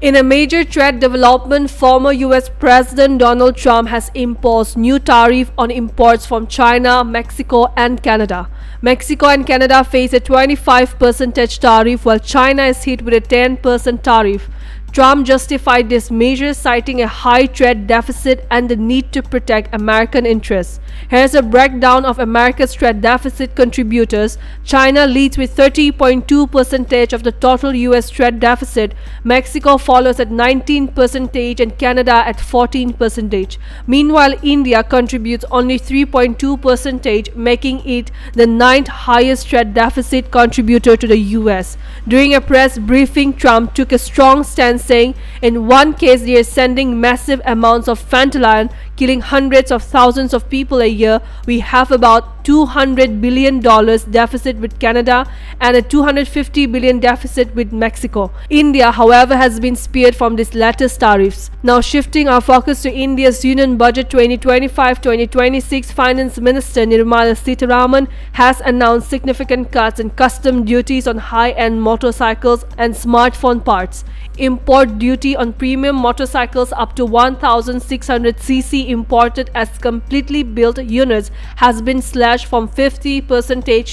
In a major trade development, former US President Donald Trump has imposed new tariff on imports from China, Mexico and Canada. Mexico and Canada face a 25% tariff while China is hit with a 10% tariff. Trump justified this measure citing a high trade deficit and the need to protect American interests. Here's a breakdown of America's trade deficit contributors. China leads with 30.2% of the total US trade deficit. Mexico follows at 19% and Canada at 14%. Meanwhile, India contributes only 3.2%, making it the ninth highest trade deficit contributor to the US. During a press briefing, Trump took a strong stance, saying in one case they are sending massive amounts of fentanyl, killing hundreds of thousands of people a year. We have about $200 billion deficit with Canada and a $250 billion deficit with Mexico. India, however, has been spared from these latest tariffs. Now shifting our focus to India's Union Budget 2025-2026, Finance Minister Nirmala Sitharaman has announced significant cuts in custom duties on high-end motorcycles and smartphone parts. Import duty on premium motorcycles up to 1600cc imported as completely built units has been slashed from 50%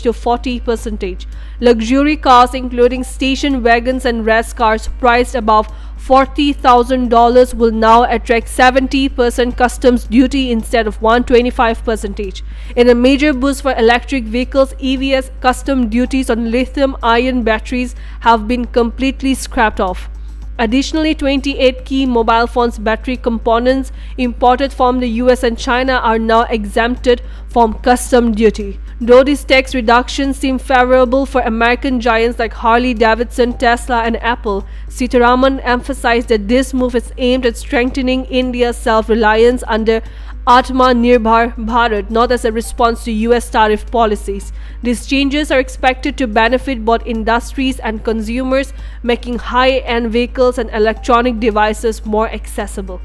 to 40%. Luxury cars including station wagons and race cars priced above $40,000 will now attract 70% customs duty instead of 125%. In a major boost for electric vehicles, EVs custom duties on lithium-ion batteries have been completely scrapped off. Additionally, 28 key mobile phones battery components imported from the US and China are now exempted from custom duty. Though these tax reductions seem favorable for American giants like Harley-Davidson, Tesla and Apple, Sitharaman emphasized that this move is aimed at strengthening India's self-reliance under Atmanirbhar Bharat, not as a response to US tariff policies. These changes are expected to benefit both industries and consumers, making high-end vehicles and electronic devices more accessible.